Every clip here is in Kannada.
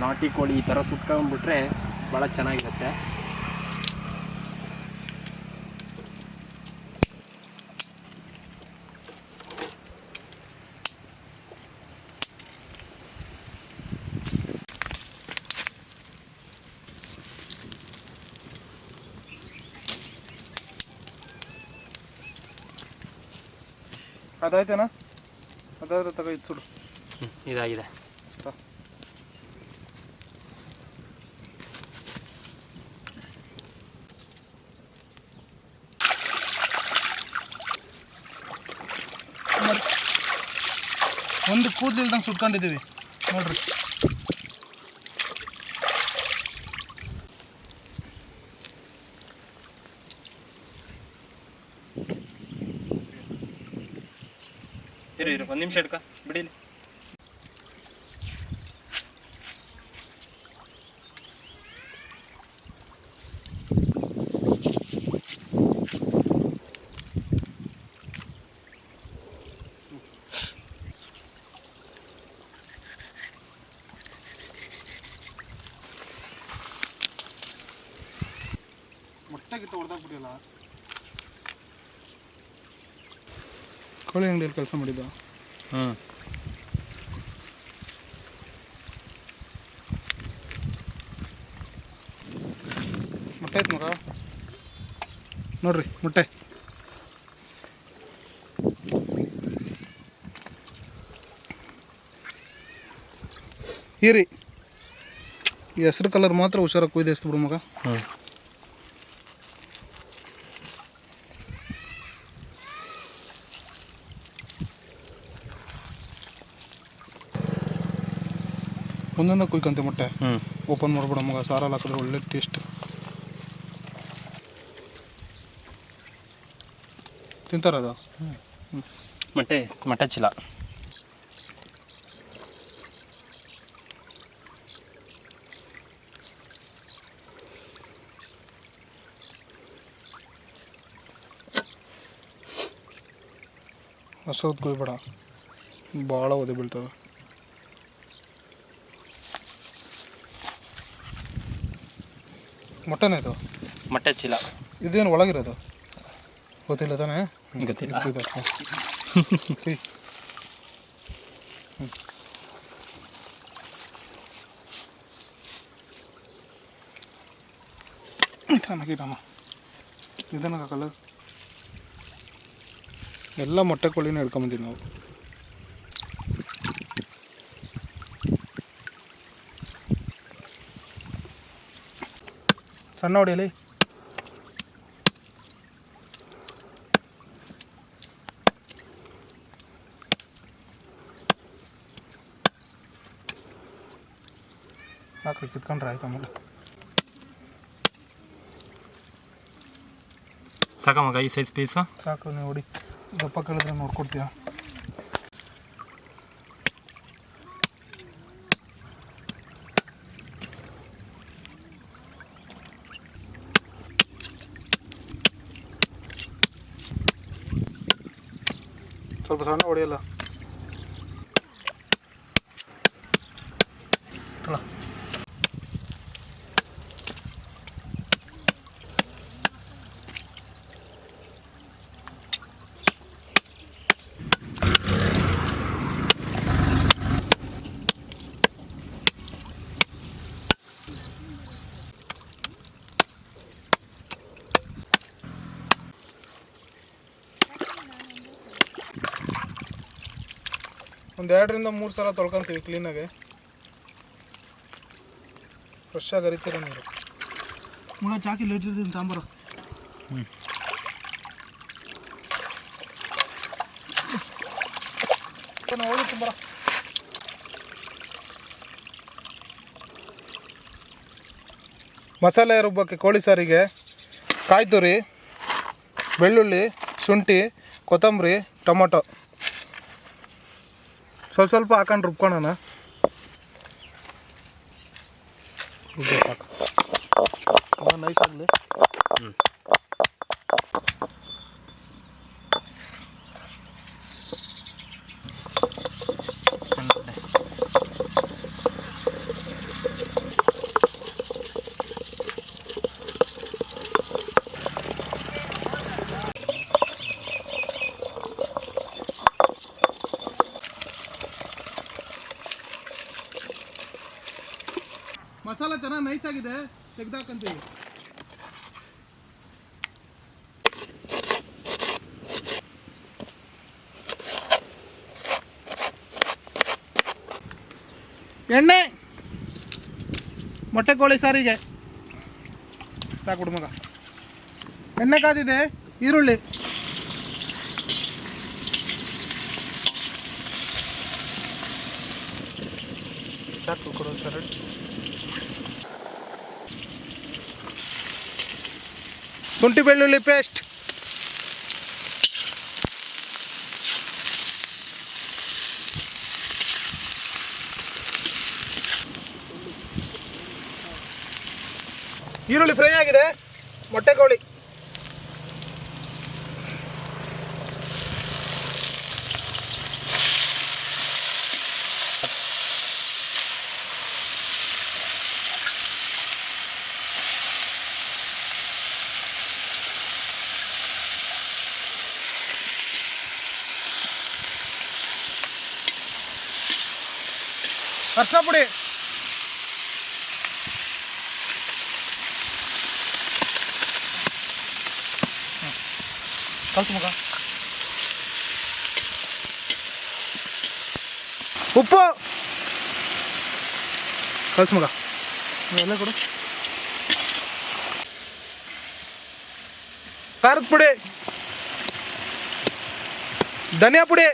ನಾಟಿ ಕೋಳಿ ಈ ಥರ ಸುಟ್ಕೊಂಡ್ಬಿಟ್ರೆ ಭಾಳ ಚೆನ್ನಾಗಿರುತ್ತೆ. ಅದಾಯ್ತೇನಾ? ಅದಾದ್ರೆ ತಗೋ ಇದು ಸುಡು. ಇದಾಗಿದೆ. ಒಂದು ಕೂದಲಿಲ್ದಂಗೆ ಸುಟ್ಕೊಂಡಿದ್ದೀವಿ ನೋಡ್ರಿ. ಇರು ಒಂದು ನಿಮಿಷ ಇಡ್ಕ ಬಿಡಿಲಿ. ಮೊಟ್ಟೆಗಿತ್ತು ಹೊಡೆದಾಗ್ಬಿಟ್ಟಿಲ್ಲ. ಕೋಳಿ ಅಂಗಡಿಯಲ್ಲಿ ಕೆಲಸ ಮಾಡಿದ್ದ. ಮೊಟ್ಟೆ ಆಯ್ತು ಮಗ ನೋಡ್ರಿ, ಮೊಟ್ಟೆ. ಈರಿ ಈ ಹೆಸ್ರು ಕಲರ್ ಮಾತ್ರ ಹುಷಾರಾಗಿ ಕುಯ್ದು ಬಿಡು ಮಗ. ಒಂದೊಂದ ಕುಯ್ಕಂತೆ ಮೊಟ್ಟೆ. ಓಪನ್ ಮಾಡ್ಬಿಡ ಮಗ, ಸಾರಲ್ಲಿ ಹಾಕಿದ್ರೆ ಒಳ್ಳೆ ಟೇಸ್ಟ್. ತಿಂತಾರದು ಮೊಟ್ಟೆ ಚೀಲ. ಹಸೋದು ಕೊಯ್ಬೇಡ, ಭಾಳ ಒದೆ ಬೀಳ್ತವೆ. ಮೊಟ್ಟೆನೇ ಇದು? ಮೊಟ್ಟೆ ಚೀಲ. ಇದೇನು ಒಳಗಿರೋದು ಗೊತ್ತಿಲ್ಲ ತಾನೇ? ಗೊತ್ತಿಲ್ಲ. ಚೆನ್ನಾಗಿರಮ್ಮ, ಇದನ್ನ ಹಾಕಲ್ಲ. ಎಲ್ಲ ಮೊಟ್ಟೆ ಕೋಳಿನ ಹಿಡ್ಕೊಂಬಂದಿವಿ ನಾವು. ಸಣ್ಣ ಹೊಡಿಯಲಿ. ಹಾಕಿ ಕಿತ್ಕೊಂಡ್ರೆ ಆಯ್ತು. ಆಮೇಲೆ ಸಾಕ ಮಗ ಈ ಸೈಜ್ ಪೀಸು ಸಾಕು. ನೀವು ಹೊಡಿ, ದಪ್ಪ ಕೇಳಿದ್ರೆ ನೋಡ್ಕೊಡ್ತೀಯ. ಸ್ವಲ್ಪ ಸಣ್ಣ ಹೊಡೆಯಲ್ಲ. ಒಂದು 2-3 ಸಲ ತೊಳ್ಕೊತೀವಿ ಕ್ಲೀನಾಗಿ. ಫ್ರೆಶ್ ಆಗಿ ಹರಿತೀರ ನೀರು. ಮಗ ಚಾಕಿ ಲೇಟಿರ್ತೀನಿ ಸಾಂಬಾರು. ಹೋಗಿ ತುಂಬ ಮಸಾಲೆ ರುಬ್ಬಕ್ಕೆ ಕೋಳಿ ಸಾರಿಗೆ ಕಾಯಿ ತುರಿ, ಬೆಳ್ಳುಳ್ಳಿ, ಶುಂಠಿ, ಕೊತ್ತಂಬರಿ, ಟೊಮೊಟೊ ಸ್ವಲ್ಪ ಹಾಕೊಂಡು ರುಬ್ಕೊಳ್ಳೋಣ. ನೈಸ್ ಆಗಲಿ. ಮಸಾಲ ಚೆನ್ನಾಗಿ ನೈಸ್ ಆಗಿದೆ, ತೆಗ್ದಾಕಂತೀವಿ. ಎಣ್ಣೆ ಮೊಟ್ಟೆ ಕೋಳಿ ಸಾರಿಗೆ ಸಾಕು ಮಗ. ಎಣ್ಣೆ ಕಾದಿದೆ, ಈರುಳ್ಳಿ, ಸಾಕು ಕೊಡು ಸರ್. ಶುಂಠಿ ಬೆಳ್ಳುಳ್ಳಿ ಪೇಸ್ಟ್, ಈರುಳ್ಳಿ ಫ್ರೈ ಆಗಿದೆ, ಮೊಟ್ಟೆ ಕೋಳಿ, ಅರ್ಶಿನ ಪುಡಿ, ಕಲ್ಸು ಮಗ, ಉಪ್ಪು ಕಲ್ಸು ಮಗ, ಎಲ್ಲ ಕೊಡು, ಖಾರದ ಪುಡಿ, ಧನಿಯಾ ಪುಡಿ,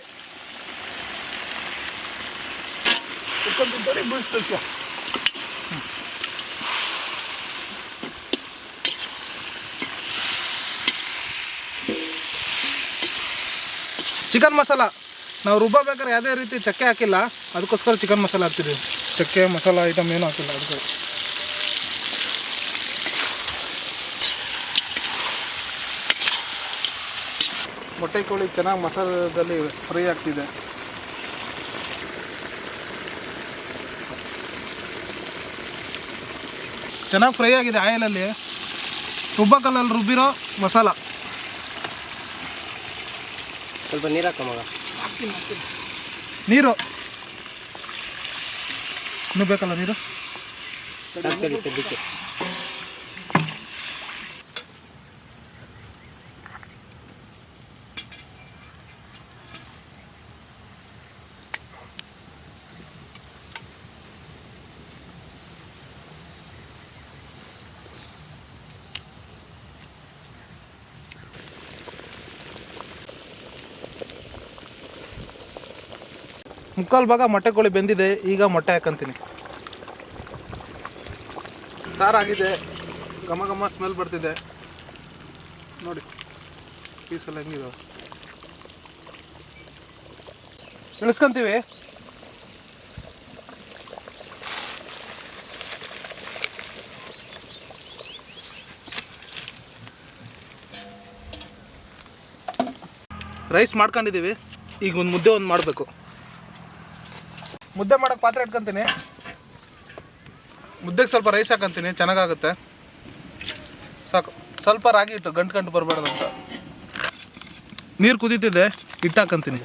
ಚಿಕನ್ ಮಸಾಲ. ನಾವು ರುಬ್ಬಬೇಕಾದ್ರೆ ಯಾವುದೇ ರೀತಿ ಚಕ್ಕೆ ಹಾಕಿಲ್ಲ, ಅದಕ್ಕೋಸ್ಕರ ಚಿಕನ್ ಮಸಾಲ ಹಾಕ್ತೀವಿ. ಚಕ್ಕೆ ಮಸಾಲ ಐಟಮ್ ಏನೂ ಹಾಕಿಲ್ಲ ಅದಕ್ಕೆ. ಮೊಟ್ಟೆ ಕೋಳಿ ಚೆನ್ನಾಗಿ ಮಸಾಲದಲ್ಲಿ ಫ್ರೈ ಆಗ್ತಿದೆ. ಚೆನ್ನಾಗಿ ಫ್ರೈ ಆಗಿದೆ ಆಯಿಲಲ್ಲಿ. ರುಬ್ಬಕಲ್ಲಲ್ಲಿ ರುಬ್ಬಿರೋ ಮಸಾಲ. ಸ್ವಲ್ಪ ನೀರು ಹಾಕ ಮಗ. ನೀರು ಇನ್ನೂ ಬೇಕಲ್ಲ ನೀರು. ಸದ್ಯಕ್ಕೆ ಮುಕ್ಕಾಲು ಭಾಗ ಮೊಟ್ಟೆ ಕೋಳಿ ಬೆಂದಿದೆ. ಈಗ ಮೊಟ್ಟೆ ಹಾಕಂತೀನಿ. ಸಾರಾಗಿದೆ, ಘಮ ಘಮ ಸ್ಮೆಲ್ ಬರ್ತಿದೆ ನೋಡಿ. ಪೀಸೆಲ್ಲ ಹೆಂಗಿದಾವೆ ಇಳಿಸ್ಕೊಂತೀವಿ. ರೈಸ್ ಮಾಡ್ಕೊಂಡಿದ್ದೀವಿ. ಈಗ ಒಂದು ಮುದ್ದೆ ಮಾಡಬೇಕು. ಮುದ್ದೆ ಮಾಡೋಕ್ಕೆ ಪಾತ್ರೆ ಇಟ್ಕೊತೀನಿ. ಮುದ್ದೆಗೆ ಸ್ವಲ್ಪ ರೈಸ್ ಹಾಕಂತೀನಿ, ಚೆನ್ನಾಗಾಗುತ್ತೆ. ಸಾಕು. ಸ್ವಲ್ಪ ರಾಗಿ ಹಿಟ್ಟು ಗಂಟು ಬರಬಾರ್ದು ಅಂತ. ನೀರು ಕುದೀತಿದೆ, ಹಿಟ್ಟು ಹಾಕಂತೀನಿ.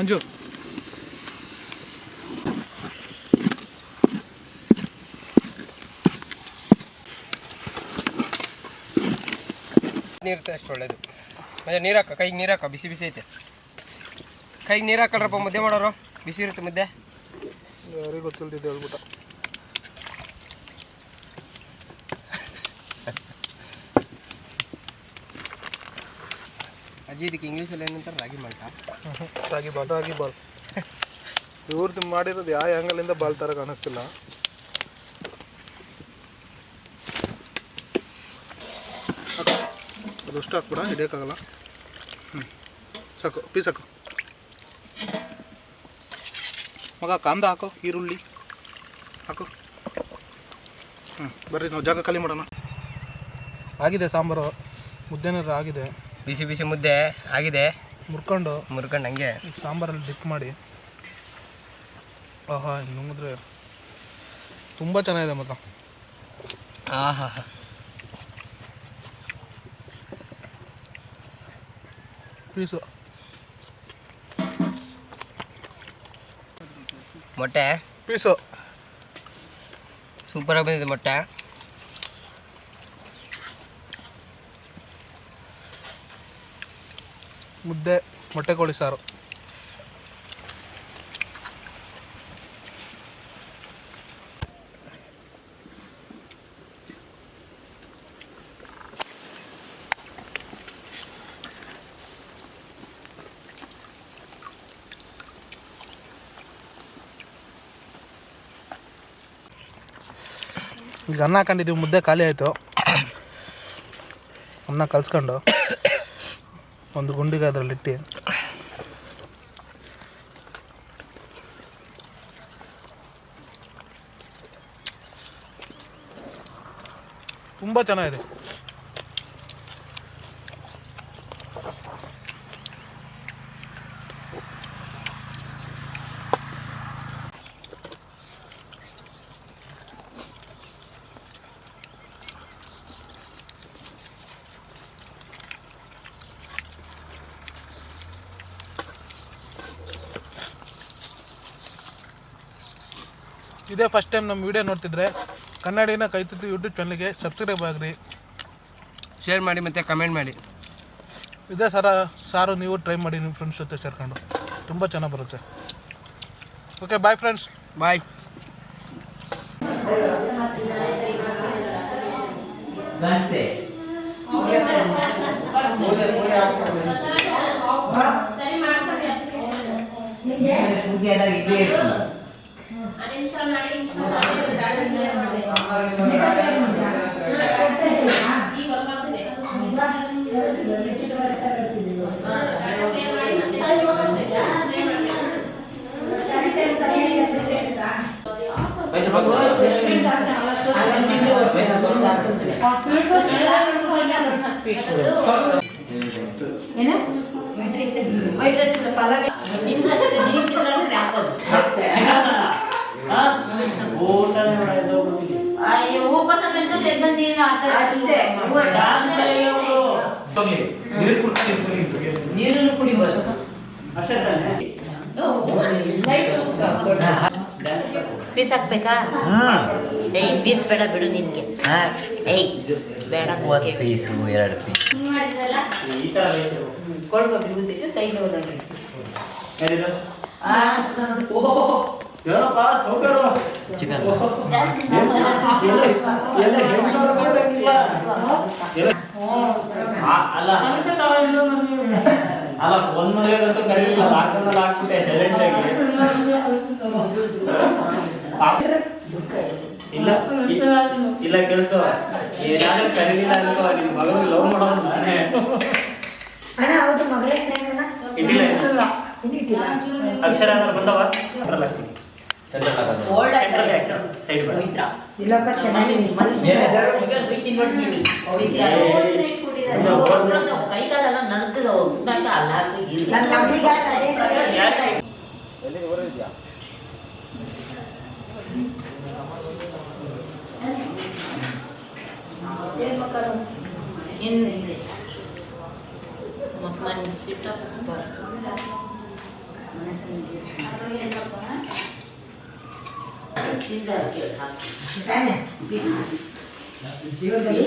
ಮಂಜು ನೀರು ಅಷ್ಟು ಒಳ್ಳೇದು. ಮತ್ತೆ ನೀರು ಹಾಕ, ಕೈಗೆ ನೀರು ಹಾಕ, ಬಿಸಿ ಬಿಸಿ ಐತೆ. ಕೈಗೆ ನೀರು ಹಾಕಲ್ರಪ್ಪ, ಮುದ್ದೆ ಮಾಡೋರು ಬಿಸಿ ಇರುತ್ತೆ ಮುದ್ದೆ. ಯಾರಿಗೆ ಗೊತ್ತಿಲ್ದಿದ್ದು ಹೇಳ್ಬಿಟ್ಟ. ಅಜ್ಜಿ ಇದಕ್ಕೆ ಇಂಗ್ಲೀಷಲ್ಲಿ ಏನಂತಾರೆ? ರಾಗಿ ಮಾಲ್ಟ. ರಾಗಿ ಬಾಲ್ ಇವ್ರದ್ದು ಮಾಡಿರೋದು ಯಾವ ಆ್ಯಂಗಲಿಂದ ಬಾಲ್ ಥರ ಕಾಣಿಸ್ತಿಲ್ಲ. ಅದಷ್ಟು ಹಾಕ್ಬಿಡ, ಹಿಡಿಯೋಕ್ಕಾಗಲ್ಲ. ಸಾಕು, ಪೀಸ್ ಹಾಕು ಮಗ. ಕಾಂದ ಹಾಕೋ, ಈರುಳ್ಳಿ ಹಾಕು. ಬರ್ರಿ ನಾವು ಜಾಗ ಖಾಲಿ ಮಾಡೋಣ. ಆಗಿದೆ ಸಾಂಬಾರು, ಮುದ್ದೆನಾರು ಆಗಿದೆ. ಬಿಸಿ ಬಿಸಿ ಮುದ್ದೆ ಆಗಿದೆ. ಮುರ್ಕೊಂಡು ಹಂಗೆ ಸಾಂಬಾರಲ್ಲಿ ಡಿಪ್ ಮಾಡಿ. ಆಹಾ, ನುಂಗಿದ್ರೆ ತುಂಬ ಚೆನ್ನಾಗಿದೆ ಮಾತ್ರ. ಆಹಾ, ಪೀಸು ಮೊಟ್ಟೆ ಪೀಸು ಸೂಪರಾಗಿ ಬಂದಿದೆ ಮೊಟ್ಟೆ. ಮುದ್ದೆ, ಮೊಟ್ಟೆ ಕೋಳಿ ಸಾರು. ಈಗ ಅನ್ನ ಹಾಕೊಂಡಿದ್ದೀವಿ, ಮುದ್ದೆ ಖಾಲಿ ಆಯಿತು. ಅನ್ನ ಕಲ್ಸ್ಕೊಂಡು ಒಂದು ಗುಂಡಿಗೆ ಅದರಲ್ಲಿಟ್ಟು ತುಂಬ ಚೆನ್ನಾಗಿದೆ. ಇದೇ ಫಸ್ಟ್ ಟೈಮ್ ನಮ್ಮ ವಿಡಿಯೋ ನೋಡ್ತಿದ್ರೆ ಕನ್ನಡಿಗನ ಕೈತುತ್ತು ಯೂಟ್ಯೂಬ್ ಚಾನಲ್ಗೆ ಸಬ್ಸ್ಕ್ರೈಬ್ ಆಗಿರಿ, ಶೇರ್ ಮಾಡಿ ಮತ್ತು ಕಮೆಂಟ್ ಮಾಡಿ. ಇದೇ ಸಾರು ನೀವು ಟ್ರೈ ಮಾಡಿ ನಿಮ್ಮ ಫ್ರೆಂಡ್ಸ್ ಜೊತೆ ಸೇರ್ಕೊಂಡು, ತುಂಬ ಚೆನ್ನಾಗಿ ಬರುತ್ತೆ. Okay, bye friends. Bye. Peace ಹಾಕ್ಬೇಕಾ? ಏಯ್, ಪೀಸ್ ಬೇಡ ಬಿಡು ನಿನ್ಗೆ. ಏಯ್ ಬೇಡ, ಪೀಸು 2 ಪೀಸ್ ಕೊಡ್ಬೇಕು. ಗೊತ್ತಿತ್ತು ಸೈಡ್ ಚಿಕನ್ ಅಲ್ಲ ಫೋನ್ ಮನೆಗಂತೂ ಕರೀಲಿಲ್ಲ, ಲಾಕ್ಡೌನಲ್ಲಿ ಹಾಕ್ಬಿಟ್ಟೆ ಸೈಲೆಂಟ್ ಆಗಿ. ಇಲ್ಲ ಕೇಳಿಸ್ಕೊ, ಏನಾದ್ರೂ ಕರೀಲಿಲ್ಲ ಅನ್ಕೋ, ನಿನ್ನ ಮಗಳು ಲವ್ ಮಾಡೋದು ನಾನೇ. ಇಟ್ಟಿಲ್ಲ ಅಕ್ಷರ ಏನಾದ್ರು ಬಂದವ ಸೈಡ್ ಬೇಡ. ಕೈ ಕಾಲೆಲ್ಲ ನಡ್ಕದ ಹೋಗ್ಬೇಕು. ಅಲ್ಲ ಜೀವನದಲ್ಲಿ